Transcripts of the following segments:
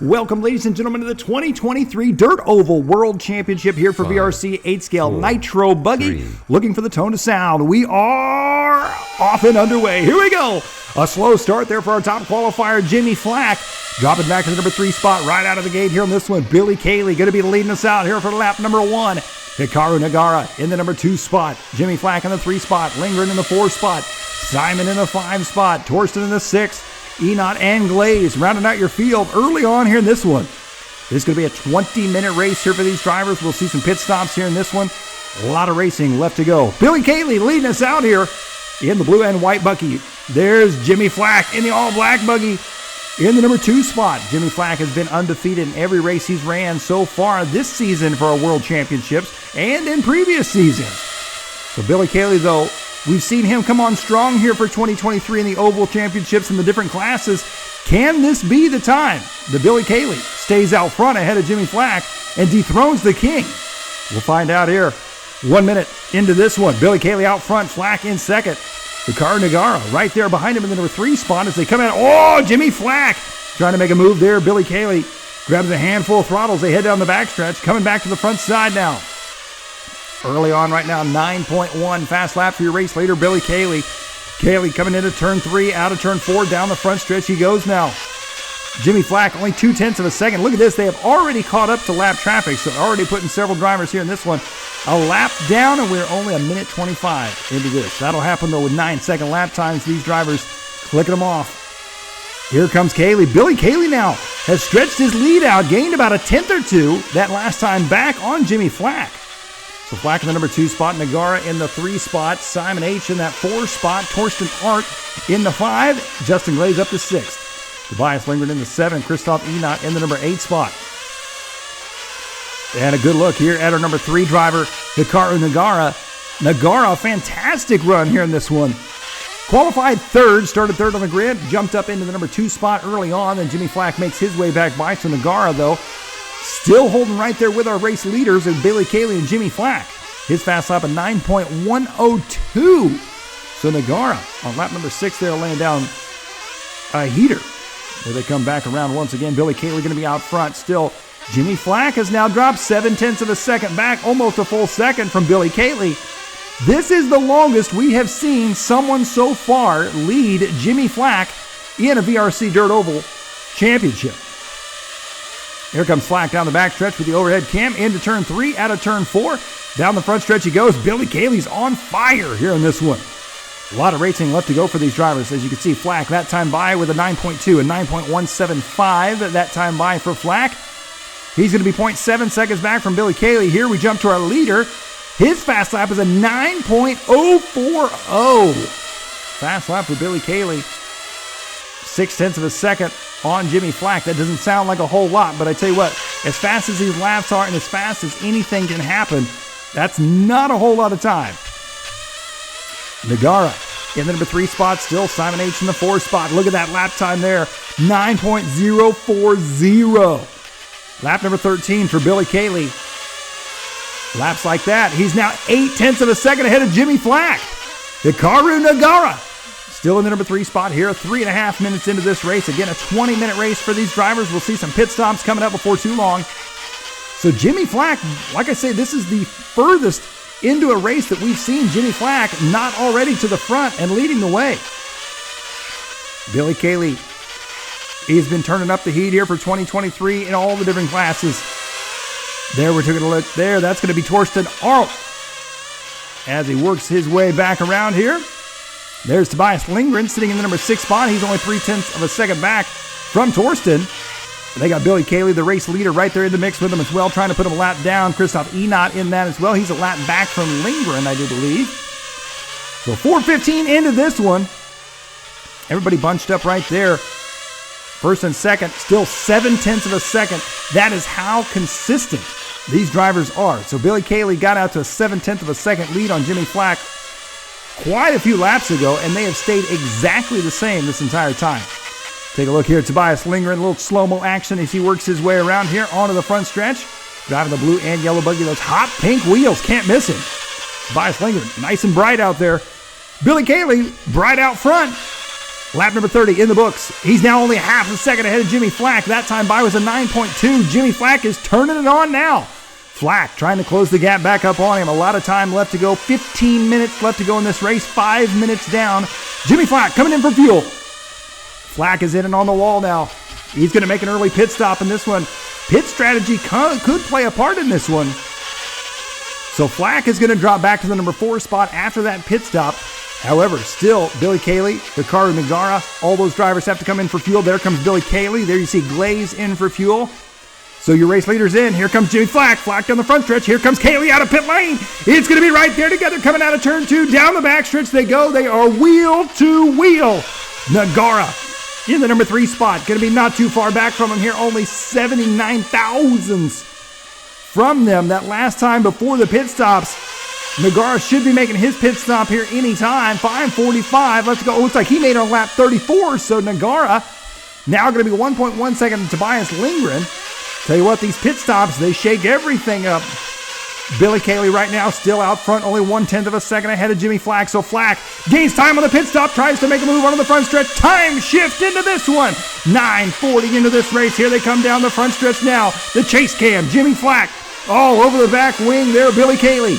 Welcome, ladies and gentlemen, to the 2023 Dirt Oval World Championship here for VRC 8-scale nitro buggy. Looking for the tone to sound. We are off and underway. Here we go. A slow start there for our top qualifier, Jimmy Flack. Dropping back to the number 3 spot right out of the gate here on this one. Billy Caley going to be leading us out here for lap number 1. Hikaru Nagara in the number 2 spot. Jimmy Flack in the 3 spot. Lingering in the 4 spot. Simon in the 5 spot. Torsten in the 6. Enot and Glaze rounding out your field early on here in this one. This is going to be a 20-minute race here for these drivers. We'll see some pit stops here in this one. A lot of racing left to go. Billy Caley leading us out here in the blue and white buggy. There's Jimmy Flack in the all-black buggy in the number 2 spot. Jimmy Flack has been undefeated in every race he's ran so far this season for our World Championships and in previous seasons. So Billy Caley, though, we've seen him come on strong here for 2023 in the Oval Championships in the different classes. Can this be the time that Billy Caley stays out front ahead of Jimmy Flack and dethrones the king? We'll find out here 1 minute into this one. Billy Caley out front, Flack in second. Hikaru Nagara right there behind him in the number 3 spot as they come out. Oh, Jimmy Flack trying to make a move there. Billy Caley grabs a handful of throttles. They head down the backstretch, coming back to the front side now. Early on right now, 9.1 fast lap for your race leader, Billy Caley. Caley coming into turn 3, out of turn 4, down the front stretch he goes now. Jimmy Flack, only 0.2 of a second. Look at this, they have already caught up to lap traffic, so already putting several drivers here in this one. A lap down, and we're only a minute 25 into this. That'll happen, though, with 9-second lap times. These drivers clicking them off. Here comes Caley. Billy Caley now has stretched his lead out, gained about a 10th or 2 that last time back on Jimmy Flack. So Flack in the number 2 spot, Nagara in the 3 spot, Simon H in that 4 spot, Torsten Art in the 5, Justin Glaze up to 6th. Tobias Lingren in the 7, Christoph Enot in the number 8 spot. And a good look here at our number 3 driver, Hikaru Nagara. Nagara, fantastic run here in this one. Qualified 3rd, started 3rd on the grid, jumped up into the number 2 spot early on, and Jimmy Flack makes his way back by. So Nagara, though, still holding right there with our race leaders and Billy Caley and Jimmy Flack. His fast lap of 9.102. So Nagara on lap number 6 there laying down a heater. There they come back around once again. Billy Caley going to be out front still. Jimmy Flack has now dropped 0.7 of a second back, almost a full second from Billy Caley. This is the longest we have seen someone so far lead Jimmy Flack in a VRC Dirt Oval Championship. Here comes Flack down the backstretch with the overhead cam into turn 3, out of turn 4. Down the front stretch he goes. Billy Caley's on fire here in this one. A lot of racing left to go for these drivers. As you can see, Flack that time by with a 9.2 and 9.175 that time by for Flack. He's going to be 0.7 seconds back from Billy Caley. Here we jump to our leader. His fast lap is a 9.040. Fast lap for Billy Caley. 0.6 of a second on Jimmy Flack. That doesn't sound like a whole lot, but I tell you what, as fast as these laps are and as fast as anything can happen, that's not a whole lot of time. Nagara in the number 3 spot still. Simon H in the 4 spot. Look at that lap time there. 9.040. Lap number 13 for Billy Caley. Laps like that. He's now 0.8 of a second ahead of Jimmy Flack. Hikaru Nagara still in the number 3 spot here. 3.5 minutes into this race. Again, a 20-minute race for these drivers. We'll see some pit stops coming up before too long. So Jimmy Flack, like I say, this is the furthest into a race that we've seen Jimmy Flack not already to the front and leading the way. Billy Caley, he's been turning up the heat here for 2023 in all the different classes. There, we're taking a look there. That's going to be Torsten Art as he works his way back around here. There's Tobias Lindgren sitting in the number 6 spot. He's only 0.3 of a second back from Torsten. They got Billy Caley, the race leader, right there in the mix with him as well, trying to put him a lap down. Christoph Enot in that as well. He's a lap back from Lindgren, I do believe. So 4:15 into this one. Everybody bunched up right there. First and second, still 0.7 of a second. That is how consistent these drivers are. So Billy Caley got out to a 0.7 of a second lead on Jimmy Flack quite a few laps ago, and they have stayed exactly the same this entire time. Take a look here at Tobias Lindgren, a little slow-mo action as he works his way around here onto the front stretch. Driving the blue and yellow buggy, those hot pink wheels, can't miss him. Tobias Lindgren, nice and bright out there. Billy Caley, bright out front. Lap number 30 in the books. He's now only half a second ahead of Jimmy Flack. That time by was a 9.2. Jimmy Flack is turning it on now. Flack trying to close the gap back up on him. A lot of time left to go. 15 minutes left to go in this race. 5 minutes down. Jimmy Flack coming in for fuel. Flack is in and on the wall now. He's going to make an early pit stop in this one. Pit strategy could play a part in this one. So Flack is going to drop back to the number 4 spot after that pit stop. However, still, Billy Caley, Hikaru Nagara, all those drivers have to come in for fuel. There comes Billy Caley. There you see Glaze in for fuel. So your race leader's in. Here comes Jimmy Flack. Flack down the front stretch. Here comes Caley out of pit lane. It's going to be right there together coming out of turn 2. Down the back stretch they go. They are wheel to wheel. Nagara in the number 3 spot. Going to be not too far back from him here. Only 79 thousandths from them. That last time before the pit stops. Nagara should be making his pit stop here anytime. 5:45. Let's go. It looks like he made on lap 34. So Nagara now going to be 1.1 second to Tobias Lindgren. Tell you what, these pit stops, they shake everything up. Billy Caley right now still out front, only 1/10 of a second ahead of Jimmy Flack. So Flack gains time on the pit stop, tries to make a move onto the front stretch. Time shift into this one. 9:40 into this race. Here they come down the front stretch now. The chase cam, Jimmy Flack all over the back wing there, Billy Caley.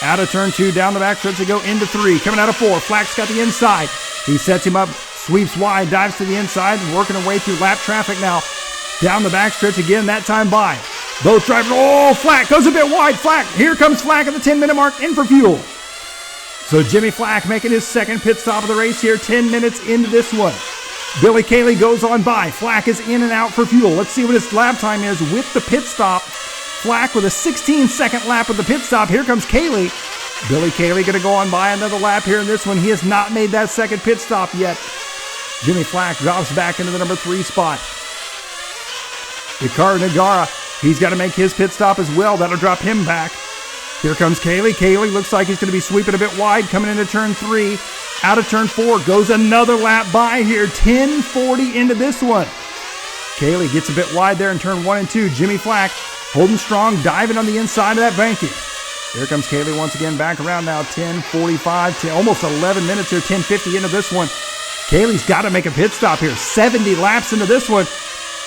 Out of turn 2, down the back stretch they go into 3. Coming out of 4, Flack's got the inside. He sets him up, sweeps wide, dives to the inside, working her way through lap traffic now. Down the back stretch again, that time by. Both drivers, Flack goes a bit wide. Flack, here comes Flack at the 10-minute mark, in for fuel. So Jimmy Flack making his second pit stop of the race here, 10 minutes into this one. Billy Caley goes on by. Flack is in and out for fuel. Let's see what his lap time is with the pit stop. Flack with a 16-second lap with the pit stop. Here comes Caley. Billy Caley going to go on by another lap here in this one. He has not made that second pit stop yet. Jimmy Flack drops back into the number 3 spot. Hikaru Nagara, he's got to make his pit stop as well. That'll drop him back. Here comes Caley. Caley looks like he's going to be sweeping a bit wide coming into turn 3. Out of turn 4 goes another lap by here. 10:40 into this one. Caley gets a bit wide there in turn 1 and 2. Jimmy Flack holding strong, diving on the inside of that banking. Here comes Caley once again back around now. 10:45, almost 11 minutes here. 10:50 into this one. Caley's got to make a pit stop here. 70 laps into this one.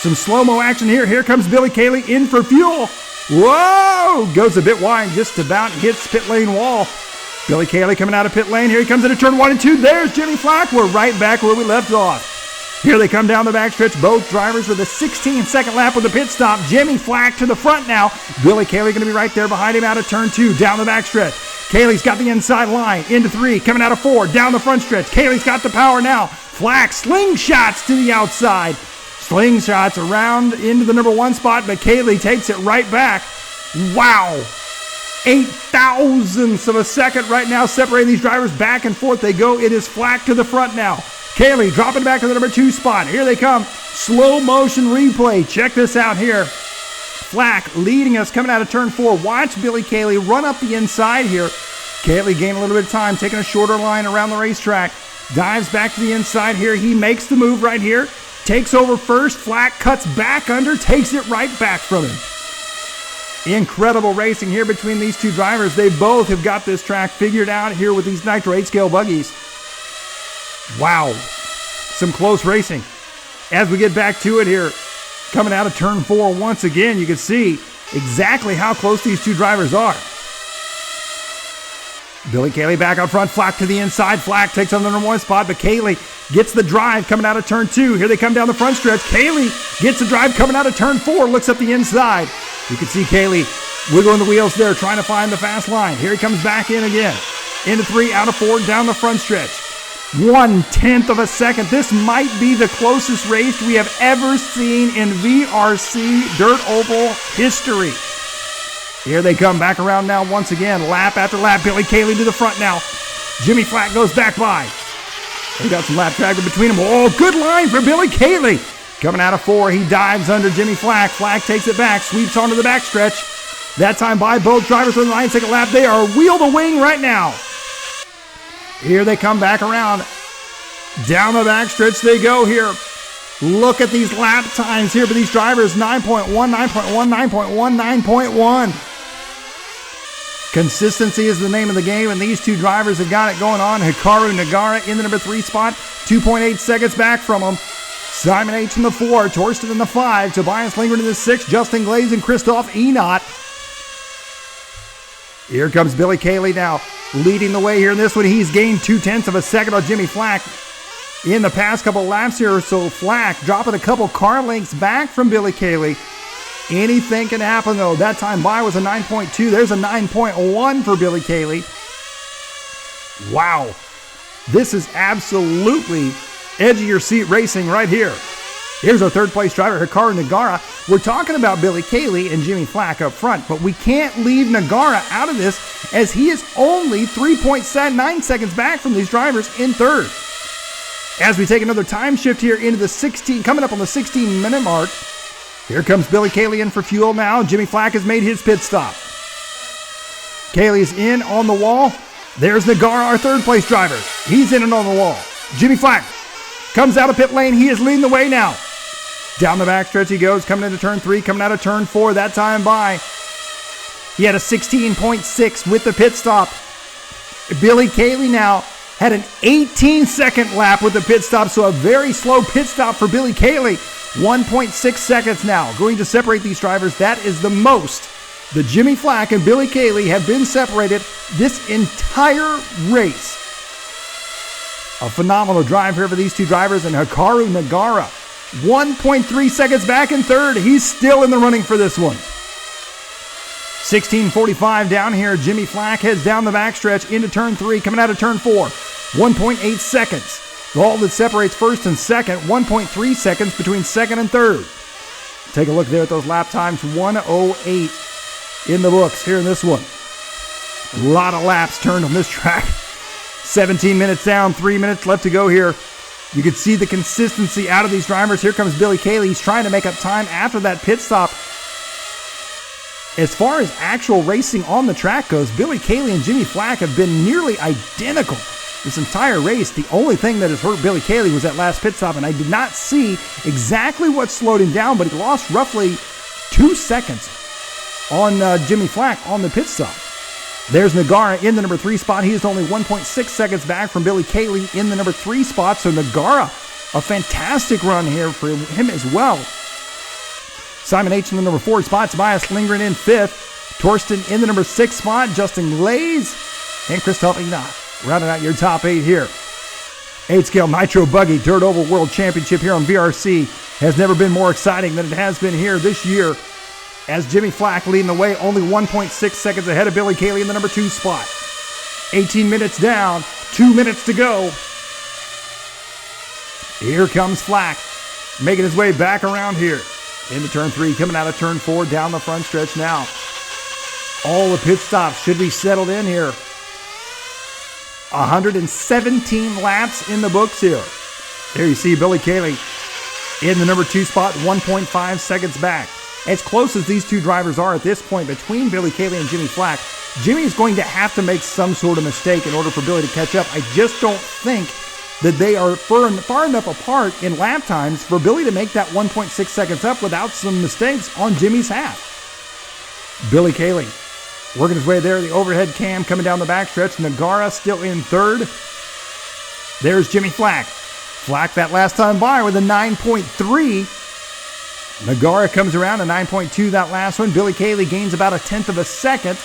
Some slow-mo action here. Here comes Billy Caley in for fuel. Whoa! Goes a bit wide, just about hits pit lane wall. Billy Caley coming out of pit lane. Here he comes into turn 1 and 2. There's Jimmy Flack. We're right back where we left off. Here they come down the backstretch. Both drivers with a 16-second lap with the pit stop. Jimmy Flack to the front now. Billy Caley going to be right there behind him out of turn 2. Down the backstretch. Caley's got the inside line. Into 3. Coming out of 4. Down the front stretch. Caley's got the power now. Flack slingshots to the outside. Slingshots around into the number 1 spot, but Caley takes it right back. Wow. 8 thousandths of a second right now separating these drivers back and forth. They go. It is Flack to the front now. Caley dropping back to the number 2 spot. Here they come. Slow motion replay. Check this out here. Flack leading us coming out of turn 4. Watch Billy Caley run up the inside here. Caley gaining a little bit of time, taking a shorter line around the racetrack. Dives back to the inside here. He makes the move right here. Takes over first. Flack cuts back under. Takes it right back from him. Incredible racing here between these two drivers. They both have got this track figured out here with these Nitro 8-scale buggies. Wow. Some close racing. As we get back to it here, coming out of turn 4 once again, you can see exactly how close these two drivers are. Billy Caley back up front, Flack to the inside. Flack takes on the number 1 spot, but Caley gets the drive coming out of turn 2. Here they come down the front stretch. Caley gets the drive coming out of turn 4, looks up the inside. You can see Caley wiggling the wheels there, trying to find the fast line. Here he comes back in again. Into 3, out of 4, down the front stretch. 1/10 of a second. This might be the closest race we have ever seen in VRC Dirt Oval history. Here they come back around now once again. Lap after lap. Billy Caley to the front now. Jimmy Flack goes back by. They got some lap drag between them. Oh, good line for Billy Caley. Coming out of 4, he dives under Jimmy Flack. Flack takes it back, sweeps onto the backstretch. That time by both drivers on the 9-second lap. They are wheel to wing right now. Here they come back around. Down the backstretch they go here. Look at these lap times here for these drivers. 9.1, 9.1, 9.1, 9.1. Consistency is the name of the game, and these two drivers have got it going on. Hikaru Nagara in the number 3 spot, 2.8 seconds back from him. Simon H. in the 4, Torsten in the 5, Tobias Lindgren in the 6, Justin Glaze and Christoph Enot. Here comes Billy Caley now, leading the way here in this one. He's gained 0.2 of a second on Jimmy Flack in the past couple laps here, so Flack dropping a couple car lengths back from Billy Caley. Anything can happen, though. That time by was a 9.2. There's a 9.1 for Billy Caley. Wow. This is absolutely edge of your seat racing right here. Here's our third place driver, Hikaru Nagara. We're talking about Billy Caley and Jimmy Flack up front, but we can't leave Nagara out of this as he is only 3.9 seconds back from these drivers in third. As we take another time shift here into the coming up on the 16-minute mark, here comes Billy Caley in for fuel now. Jimmy Flack has made his pit stop. Caley's in on the wall. There's Nagara, our third place driver. He's in and on the wall. Jimmy Flack comes out of pit lane. He is leading the way now. Down the backstretch he goes, coming into turn 3, coming out of turn 4. That time by, he had a 16.6 with the pit stop. Billy Caley now had an 18-second lap with the pit stop, so a very slow pit stop for Billy Caley. 1.6 seconds now going to separate these drivers. That is the most the Jimmy Flack and Billy Caley have been separated this entire race. A phenomenal drive here for these two drivers, and Hikaru Nagara 1.3 seconds back in third. He's still in the running for this one. 16:45 down here. Jimmy Flack heads down the backstretch into turn 3, coming out of turn 4. 1.8 seconds. All that separates first and second, 1.3 seconds between second and third. Take a look there at those lap times, 1:08 in the books here in this one. A lot of laps turned on this track. 17 minutes down, 3 minutes left to go here. You can see the consistency out of these drivers. Here comes Billy Caley. He's trying to make up time after that pit stop. As far as actual racing on the track goes, Billy Caley and Jimmy Flack have been nearly identical this entire race. The only thing that has hurt Billy Caley was that last pit stop, and I did not see exactly what slowed him down, but he lost roughly 2 seconds on Jimmy Flack on the pit stop. There's Nagara in the number 3 spot. He is only 1.6 seconds back from Billy Caley in the number 3 spot, so Nagara, a fantastic run here for him as well. Simon H in the number 4 spot, Tobias Lindgren in 5th, Torsten in the number 6 spot, Justin Glaze, and Christoph Enot rounding out your top 8 here. 8-scale Nitro Buggy Dirt Oval World Championship here on VRC has never been more exciting than it has been here this year, as Jimmy Flack leading the way, only 1.6 seconds ahead of Billy Caley in the number 2 spot. 18 minutes down, 2 minutes to go. Here comes Flack, making his way back around here. Into turn 3, coming out of turn 4, down the front stretch now. All the pit stops should be settled in here. 117 laps in the books here. There you see Billy Caley in the number 2 spot, 1.5 seconds back. As close as these two drivers are at this point between Billy Caley and Jimmy Flack, Jimmy is going to have to make some sort of mistake in order for Billy to catch up. I just don't think that they are far enough apart in lap times for Billy to make that 1.6 seconds up without some mistakes on Jimmy's half. Billy Caley working his way there, the overhead cam coming down the backstretch. Nagara still in third. There's Jimmy Flack. Flack that last time by with a 9.3. Nagara comes around a 9.2 that last one. Billy Caley gains about 1/10 of a second.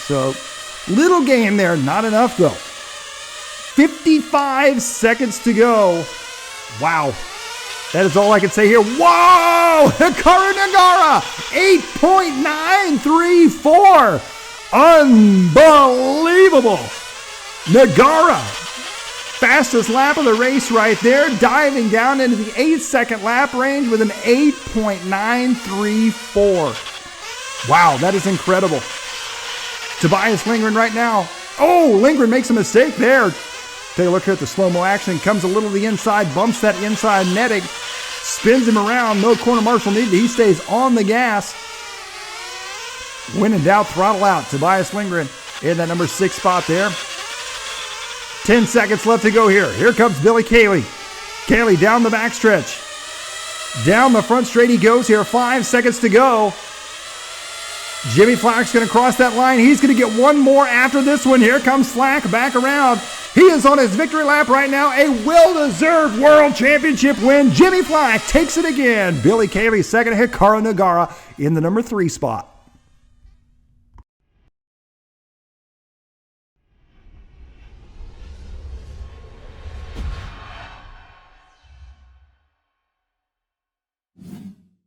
So little gain there, not enough though. 55 seconds to go. Wow. That is all I can say here. Whoa! Hikaru Nagara! 8.934! Unbelievable! Nagara! Fastest lap of the race right there, diving down into the 8-second lap range with an 8.934. Wow, that is incredible. Tobias Lindgren right now. Oh, Lindgren makes a mistake there. Take a look here at the slow-mo action. Comes a little to the inside, bumps that inside netting, spins him around. No corner marshal needed. He stays on the gas. When in doubt, throttle out. Tobias Lindgren in that number 6 spot there. 10 seconds left to go here. Here comes Billy Caley. Caley down the backstretch. Down the front straight he goes here. 5 seconds to go. Jimmy Flack's going to cross that line. He's going to get one more after this one. Here comes Flack back around. He is on his victory lap right now. A well-deserved World Championship win. Jimmy Flack takes it again. Billy Caley second. Hikaru Nagara in the number 3 spot.